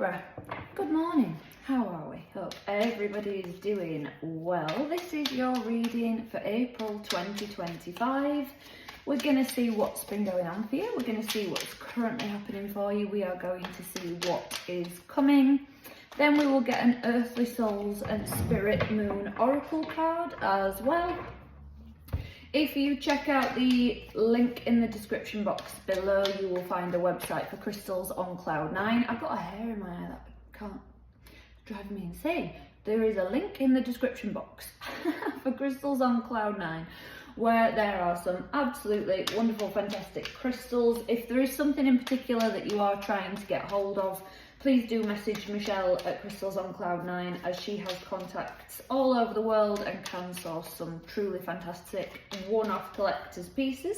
Libra, good morning. How are we? Hope everybody's doing well. This is your reading for April 2025. We're going to see what's been going on for you. We're going to see what's currently happening for you. We are going to see what is coming. Then we will get an Earthly Souls and Spirit Moon Oracle card as well. If you check out the link in the description box below, you will find a website for crystals on Cloud 9. I've got a hair in my eye that can't drive me insane. There is a link in the description box for crystals on Cloud 9, where there are some absolutely wonderful, fantastic crystals. If there is something in particular that you are trying to get hold of, please do message Michelle at Crystals on Cloud 9, as she has contacts all over the world and can source some truly fantastic one-off collector's pieces.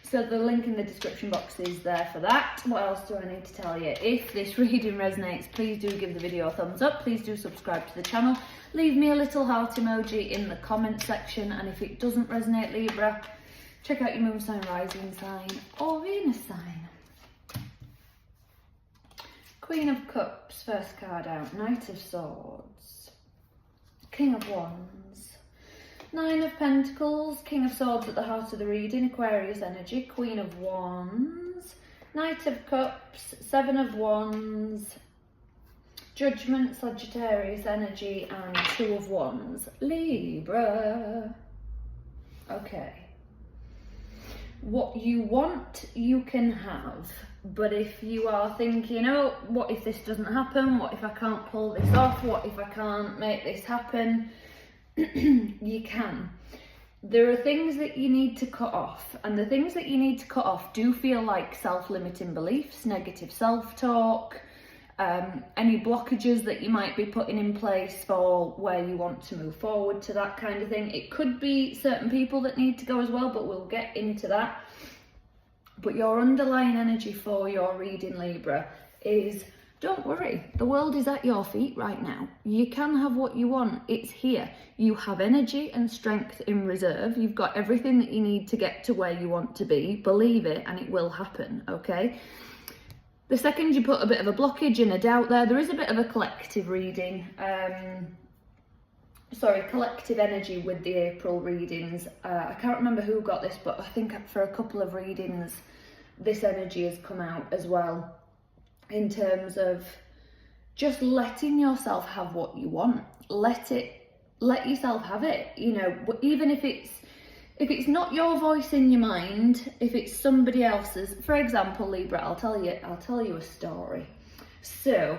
So the link in the description box is there for that. What else do I need to tell you? If this reading resonates, please do give the video a thumbs up. Please do subscribe to the channel. Leave me a little heart emoji in the comment section. And if it doesn't resonate, Libra, check out your moon sign, rising sign, or Venus sign. Queen of Cups, first card out. Knight of Swords. King of Wands. Nine of Pentacles. King of Swords at the heart of the reading. Aquarius energy. Queen of Wands. Knight of Cups. Seven of Wands. Judgment, Sagittarius energy. And Two of Wands. Libra. Okay. What you want, you can have. But if you are thinking, oh, what if this doesn't happen? What if I can't pull this off? What if I can't make this happen? You can. There are things that you need to cut off. And the things that you need to cut off do feel like self-limiting beliefs, negative self-talk, any blockages that you might be putting in place for where you want to move forward to that kind of thing. It could be certain people that need to go as well, but we'll get into that. But your underlying energy for your reading, Libra, is don't worry. The world is at your feet right now. You can have what you want. It's here. You have energy and strength in reserve. You've got everything that you need to get to where you want to be. Believe it and it will happen, okay? The second you put a bit of a blockage and a doubt there is a bit of a collective reading. Collective energy with the April readings. I can't remember who got this, but I think for a couple of readings, this energy has come out as well, in terms of just letting yourself have what you want. Let yourself have it. You know, even if it's not your voice in your mind, if it's somebody else's. For example, Libra, I'll tell you a story. So,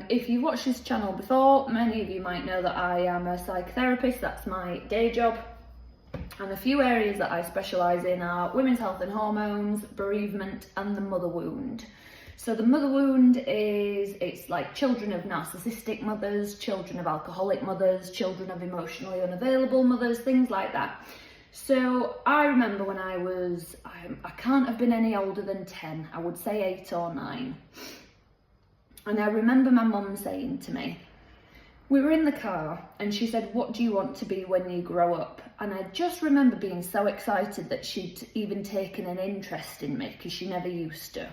if you've watched this channel before, many of you might know that I am a psychotherapist. That's my day job. And a few areas that I specialise in are women's health and hormones, bereavement, and the mother wound. So the mother wound it's like children of narcissistic mothers, children of alcoholic mothers, children of emotionally unavailable mothers, things like that. So I remember when I can't have been any older than 10, I would say 8 or 9. And I remember my mum saying to me, we were in the car and she said, what do you want to be when you grow up? And I just remember being so excited that she'd even taken an interest in me, because she never used to.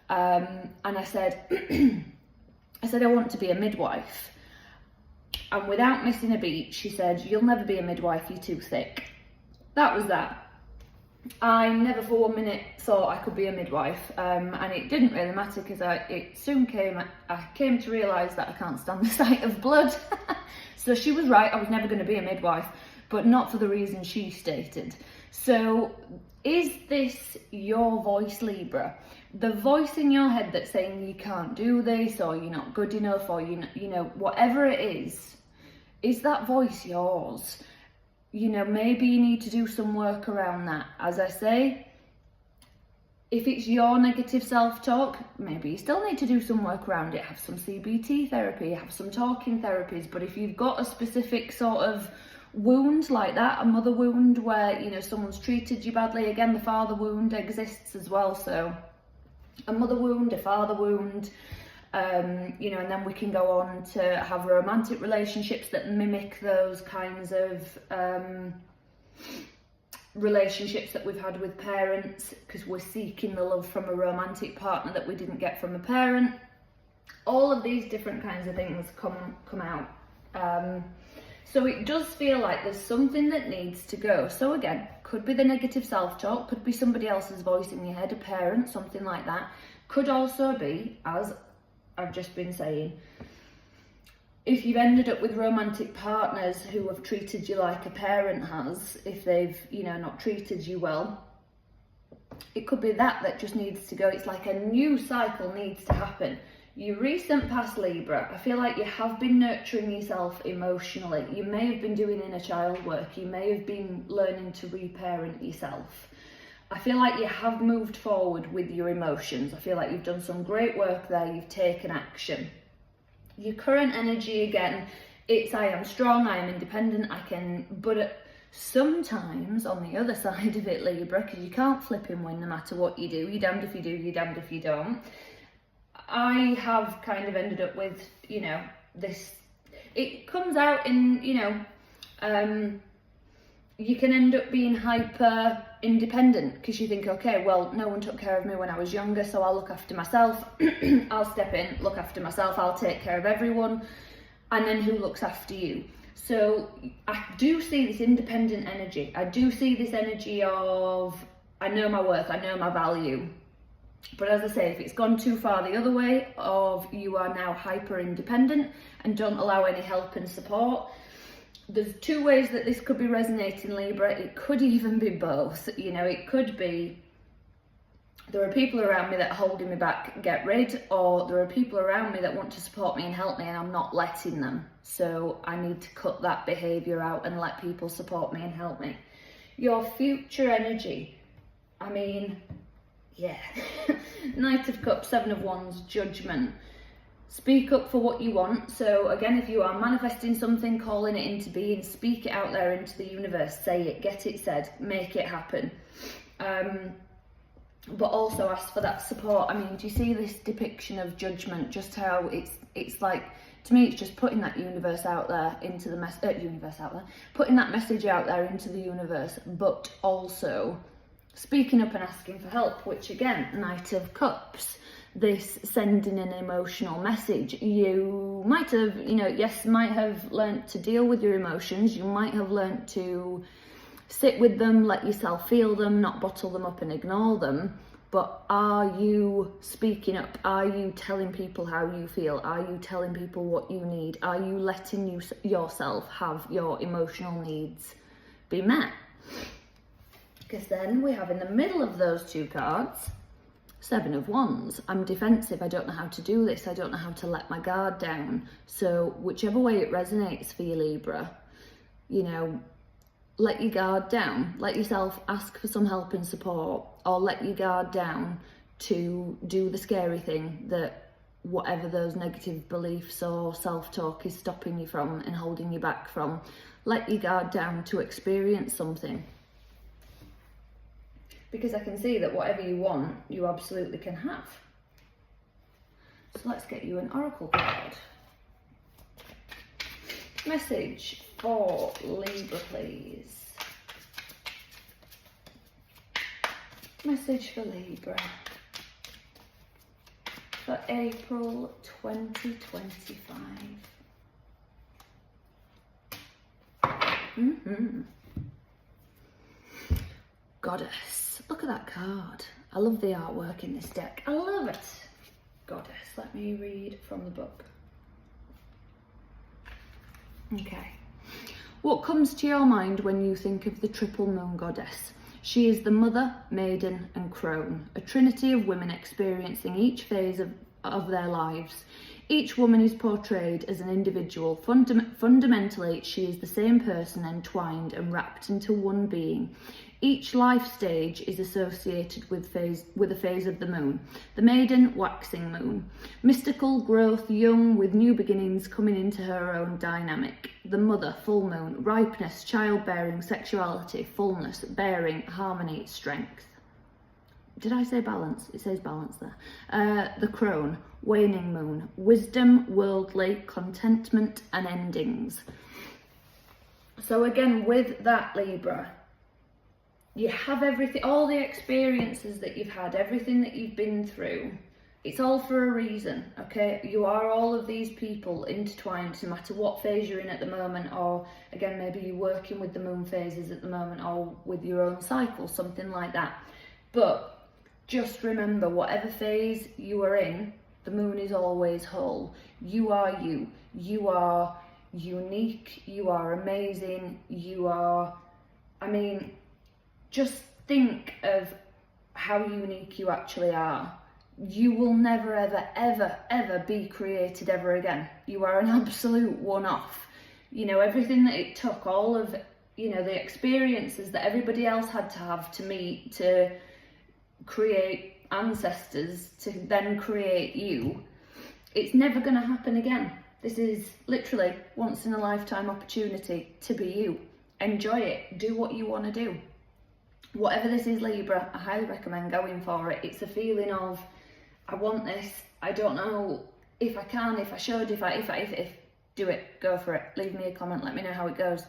And I said, I want to be a midwife. And without missing a beat, she said, you'll never be a midwife, you're too thick. That was that. I never for 1 minute thought I could be a midwife, and it didn't really matter, because I came to realise that I can't stand the sight of blood. So she was right, I was never going to be a midwife, but not for the reason she stated. So is this your voice, Libra? The voice in your head that's saying you can't do this, or you're not good enough, or you know, whatever it is that voice yours? You know, maybe you need to do some work around that. As I say, if it's your negative self-talk, maybe you still need to do some work around it. Have some CBT therapy, have some talking therapies. But if you've got a specific sort of wound like that, a mother wound where, you know, someone's treated you badly, again, the father wound exists as well. So a mother wound, a father wound, you know, and then we can go on to have romantic relationships that mimic those kinds of relationships that we've had with parents, because we're seeking the love from a romantic partner that we didn't get from a parent. all of these different kinds of things come out. So it does feel like there's something that needs to go. So again, could be the negative self-talk, could be somebody else's voice in your head, a parent, something like that. Could also be, as I've just been saying, if you've ended up with romantic partners who have treated you like a parent has, if they've, you know, not treated you well, it could be that just needs to go. It's like a new cycle needs to happen. Your recent past, Libra, I feel like you have been nurturing yourself emotionally. You may have been doing inner child work. You may have been learning to reparent yourself. I feel like you have moved forward with your emotions. I feel like you've done some great work there. You've taken action. Your current energy, again, it's I am strong, I am independent, I can, but sometimes on the other side of it, Libra, because you can't flip and win no matter what you do, you're damned if you do, you're damned if you don't. I have kind of ended up with, you know, this, it comes out in, you know, you can end up being hyper independent because you think, okay, well, no one took care of me when I was younger, so I'll look after myself. I'll step in, look after myself, I'll take care of everyone, and then who looks after you? So I do see this independent energy. I do see this energy of, I know my worth, I know my value. But as I say, if it's gone too far the other way, of you are now hyper independent and don't allow any help and support, there's two ways that this could be resonating, Libra. It could even be both. You know, it could be, there are people around me that are holding me back, get rid, or there are people around me that want to support me and help me and I'm not letting them. So I need to cut that behaviour out and let people support me and help me. Your future energy, I mean, yeah. Knight of Cups, Seven of Wands, Judgment. Speak up for what you want. So again, if you are manifesting something, calling it into being, speak it out there into the universe, say it, get it said, make it happen. But also ask for that support. I mean, do you see this depiction of Judgment, just how it's like, to me, it's just putting that universe out there into the putting that message out there into the universe, but also speaking up and asking for help, which again, Knight of Cups, this sending an emotional message. You might have, you know, yes, might have learnt to deal with your emotions. You might have learnt to sit with them, let yourself feel them, not bottle them up and ignore them. But are you speaking up? Are you telling people how you feel? Are you telling people what you need? Are you letting yourself have your emotional needs be met? Because then we have in the middle of those two cards, Seven of Wands. I'm defensive, I don't know how to do this, I don't know how to let my guard down. So whichever way it resonates for you, Libra, you know, let your guard down, let yourself ask for some help and support, or let your guard down to do the scary thing that whatever those negative beliefs or self-talk is stopping you from and holding you back from. Let your guard down to experience something. Because I can see that whatever you want, you absolutely can have. So let's get you an oracle card. Message for Libra, please. Message for Libra for April 2025. Goddess. Look at that card. I love the artwork in this deck. I love it. Goddess. Let me read from the book. Okay. What comes to your mind when you think of the triple moon goddess? She is the mother, maiden and crone, a trinity of women experiencing each phase of their lives. Each woman is portrayed as an individual. Fundamentally, she is the same person entwined and wrapped into one being. Each life stage is associated with a phase of the moon. The maiden, waxing moon. Mystical growth, young, with new beginnings coming into her own dynamic. The mother, full moon. Ripeness, childbearing, sexuality, fullness, bearing, harmony, strength. Did I say balance? It says balance there. The crone, waning moon. Wisdom, worldly, contentment and endings. So again, with that, Libra, you have everything, all the experiences that you've had, everything that you've been through It's all for a reason, okay? You are all of these people intertwined, no matter what phase you're in at the moment, or again, maybe you're working with the moon phases at the moment, or with your own cycle, something like that. But just remember, whatever phase you are in, the moon is always whole. You are you. You are unique. You are amazing. You are, I mean, just think of how unique you actually are. You will never, ever, ever, ever be created ever again. You are an absolute one-off. You know, everything that it took, all of, you know, the experiences that everybody else had to have to meet to create ancestors to then create you, it's never going to happen again. This is literally once in a lifetime opportunity to be you. Enjoy it. Do what you want to do. Whatever this is, Libra, I highly recommend going for it. It's a feeling of, I want this, I don't know if I can, if I should, if do it, go for it. Leave me a comment, let me know how it goes.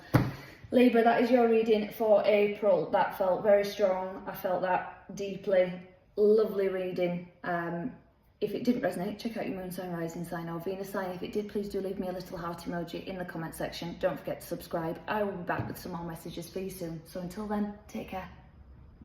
Libra, that is your reading for April. That felt very strong. I felt that deeply. Lovely reading. If it didn't resonate, check out your moon sign, rising sign or Venus sign. If it did, please do leave me a little heart emoji in the comment section. Don't forget to subscribe. I will be back with some more messages for you soon. So until then, take care.